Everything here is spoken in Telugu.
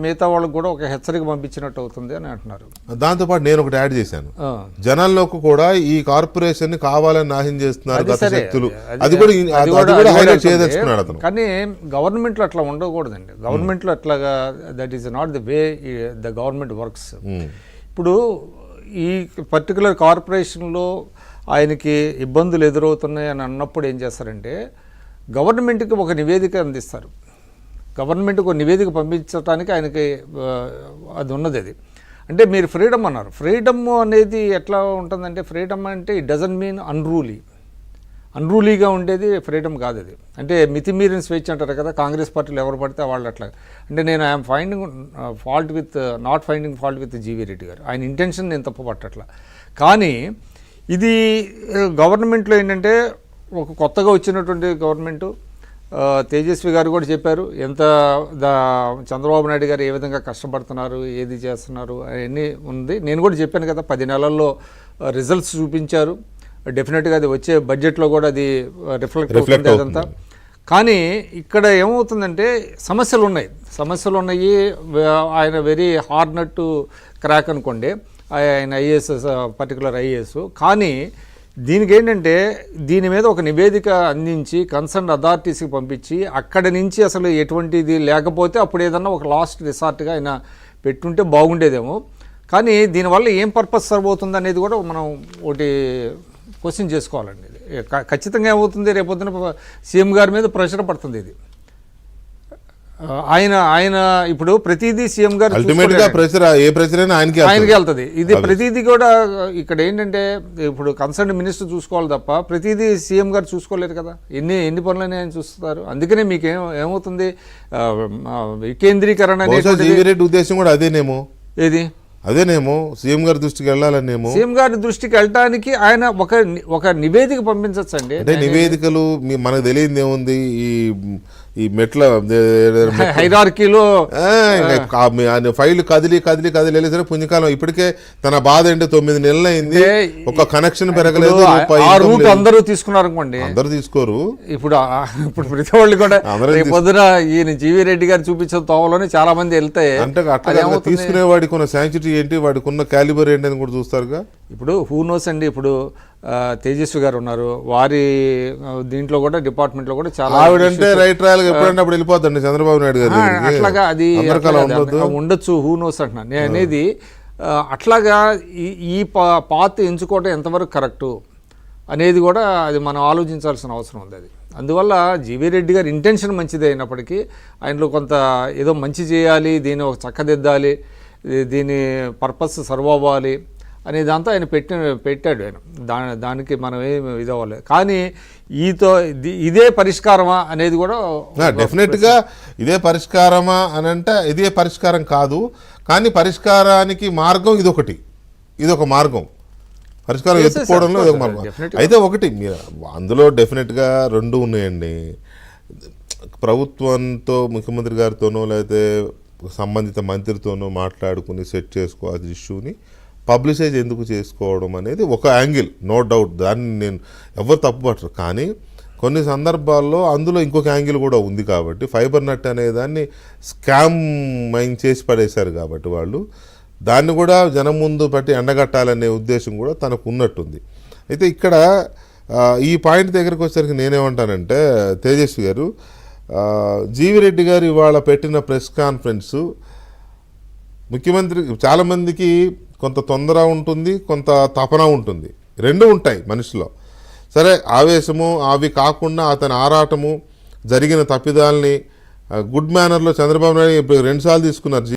మిగతా వాళ్ళకి కూడా ఒక హెచ్చరిక పంపించినట్టు అవుతుంది అని అంటున్నారు. దాంతోపాటు నేను ఒకటి యాడ్ చేశాను, జనాల్లోకి కూడా ఈ కార్పొరేషన్ ని కావాలని నాశనం చేస్తున్నారు గత శక్తులు, అది కూడా హైలైట్ చేయదలుచుకున్నాడు అతను. కానీ గవర్నమెంట్లో అట్లా ఉండకూడదండి. గవర్నమెంట్లో అట్లాగా that is not the way the government works. ఇప్పుడు ఈ పర్టికులర్ కార్పొరేషన్లో ఆయనకి ఇబ్బందులు ఎదురవుతున్నాయి అని అన్నప్పుడు ఏం చేస్తారంటే గవర్నమెంట్కి ఒక నివేదిక అందిస్తారు. గవర్నమెంట్కి ఒక నివేదిక పంపించడానికి ఆయనకి అది ఉన్నది. అది అంటే మీరు ఫ్రీడమ్ అన్నారు. ఫ్రీడమ్ అనేది ఎట్లా ఉంటుందంటే, ఫ్రీడమ్ అంటే ఇట్ డజంట్ మీన్ అన్రూలీగా ఉండేది ఫ్రీడమ్ కాదు. అది అంటే మితిమీరిన స్వేచ్ఛ అంటారు కదా, కాంగ్రెస్ పార్టీలు ఎవరు పడితే వాళ్ళు అట్లా. అంటే నేను I'm finding fault with not finding fault with GV Reddy గారు, ఆయన ఇంటెన్షన్ నేను తప్పు పట్టట్లా. కానీ ఇది గవర్నమెంట్లో ఏంటంటే ఒక కొత్తగా వచ్చినటువంటి గవర్నమెంటు, తేజస్వి గారు కూడా చెప్పారు ఎంత చంద్రబాబు నాయుడు గారు ఏ విధంగా కష్టపడుతున్నారు, ఏది చేస్తున్నారు అవన్నీ ఉంది. నేను కూడా చెప్పాను కదా, 10 నెలల్లో రిజల్ట్స్ చూపించారు. డెఫినెట్గా అది వచ్చే బడ్జెట్లో కూడా అది రిఫ్లెక్ట్ అవుతుంది అదంతా. కానీ ఇక్కడ ఏమవుతుందంటే సమస్యలు ఉన్నాయి. ఆయన very hard nut to crack అనుకోండి, ఆయన ఐఏఎస్ పర్టికులర్ ఐఏఎస్. కానీ దీనికి ఏంటంటే దీని మీద ఒక నివేదిక అందించి కన్సర్న్ అథారిటీస్కి పంపించి అక్కడి నుంచి అసలు ఎటువంటిది లేకపోతే అప్పుడు ఏదన్నా ఒక లాస్ట్ రిసార్ట్గా ఆయన పెట్టుంటే బాగుండేదేమో. కానీ దీనివల్ల ఏం పర్పస్ సర్వ్ అవుతుంది అనేది కూడా మనం ఒకటి క్వశ్చన్ చేసుకోవాలండి. ఖచ్చితంగా ఏమవుతుంది, రేపొద్దున సీఎం గారి మీద ప్రెషర్ పడుతుంది. ఇది ఆయన ఇప్పుడు ప్రతిదీ సీఎం గారు ఆయనకి వెళ్తుంది. ఇది ప్రతిదీ కూడా ఇక్కడ ఏంటంటే ఇప్పుడు కన్సర్న్ మినిస్టర్ చూసుకోవాలి తప్ప ప్రతిదీ సీఎం గారు చూసుకోలేరు కదా. ఎన్ని పనులని ఆయన చూస్తారు. అందుకనే మీకు ఏమవుతుంది, వికేంద్రీకరణ ఉద్దేశం కూడా అదేనేమో. ఏది అదేనేమో, సీఎం గారి దృష్టికి వెళ్ళాలనేమో. సీఎం గారి దృష్టికి వెళ్ళడానికి ఆయన ఒక నివేదిక పంపించచ్చండి. అంటే నివేదికలు మనకు తెలియదు ఏముంది, ఈ మెట్ల హైరార్కీలో ఫైల్ కదిలి వెళ్ళేసరి పుణ్యకాలం. ఇప్పటికే తన బాధ ఏంటి, 9 నెలలు అయింది, ఒక కనెక్షన్ పెరగలేదు. అందరూ తీసుకున్నారు అనుకోండి, అందరూ తీసుకోరు. ఇప్పుడు ప్రతి వాళ్ళు కూడా పొద్దున ఈయన జీవీ రెడ్డి గారు చూపించిన తోవలోనే చాలా మంది వెళ్తే అంటే అట్లా తీసుకునేవాడికి ఉన్న శాంక్చురీ ఏంటి, వాడికి ఉన్న క్యాలిబర్ ఏంటి అని కూడా చూస్తారుగా. ఇప్పుడు హూ నోస్ అండి. ఇప్పుడు తేజస్వి గారు ఉన్నారు, వారి దీంట్లో కూడా డిపార్ట్మెంట్లో కూడా చాలా ఆవిడంటే రైట్ రాయల్ ఎప్పుడంటే అప్పుడు వెళ్ళిపోతండి చంద్రబాబు నాయుడు గారు. అట్లాగా అది ఉండొచ్చు, హూ నోస్ అంటున్నాను నేను అనేది. అట్లాగా ఈ పాత్ ఎంచుకోవటం ఎంతవరకు కరెక్టు అనేది కూడా అది మనం ఆలోచించాల్సిన అవసరం ఉంది. అది అందువల్ల జీవీ రెడ్డి గారి ఇంటెన్షన్ మంచిదే అయినప్పటికీ ఆయనలో కొంత ఏదో మంచి చేయాలి, దీన్ని ఒక చక్కదిద్దాలి, దీని పర్పస్ సర్వ్ అవ్వాలి అనే దాంతో ఆయన పెట్టాడు. ఆయన దానికి మనం ఏమి ఇదవ్వాలి. కానీ ఇదే పరిష్కారమా అనేది కూడా డెఫినెట్గా ఇదే పరిష్కారమా అని అంటే ఇదే పరిష్కారం కాదు. కానీ పరిష్కారానికి మార్గం ఇదొక మార్గం, పరిష్కారం ఎత్తుకోవడంలో ఇదొక మార్గం. అయితే ఒకటి మీరు అందులో డెఫినెట్గా 2 ఉన్నాయండి. ప్రభుత్వంతో ముఖ్యమంత్రి గారితోనో లేకపోతే సంబంధిత మంత్రితోనో మాట్లాడుకుని సెట్ చేసుకోవాల్సిన ఇష్యూని పబ్లిసైజ్ ఎందుకు చేసుకోవడం అనేది ఒక యాంగిల్, నో డౌట్, దాన్ని నేను ఎవరు తప్పుపట్టరు. కానీ కొన్ని సందర్భాల్లో అందులో ఇంకొక యాంగిల్ కూడా ఉంది. కాబట్టి ఫైబర్ నెట్ అనే దాన్ని స్కామ్ మైన్ చేసి పడేశారు కాబట్టి వాళ్ళు దాన్ని కూడా జనం ముందు పెట్టి ఎండగట్టాలనే ఉద్దేశం కూడా తనకు ఉన్నట్టుంది. అయితే ఇక్కడ ఈ పాయింట్ దగ్గరికి వచ్చేసరికి నేనేమంటానంటే, తేజస్వి గారు, జీవీ రెడ్డి గారు ఇవాళ పెట్టిన ప్రెస్ కాన్ఫరెన్సు ముఖ్యమంత్రి చాలామందికి కొంత తొందర ఉంటుంది, కొంత తపన ఉంటుంది, 2 ఉంటాయి మనిషిలో. సరే, ఆవేశము అవి కాకుండా అతని ఆరాటము, జరిగిన తప్పిదాలని గుడ్ మేనర్లో చంద్రబాబు నాయుడు 2 సార్లు తీసుకున్నారు.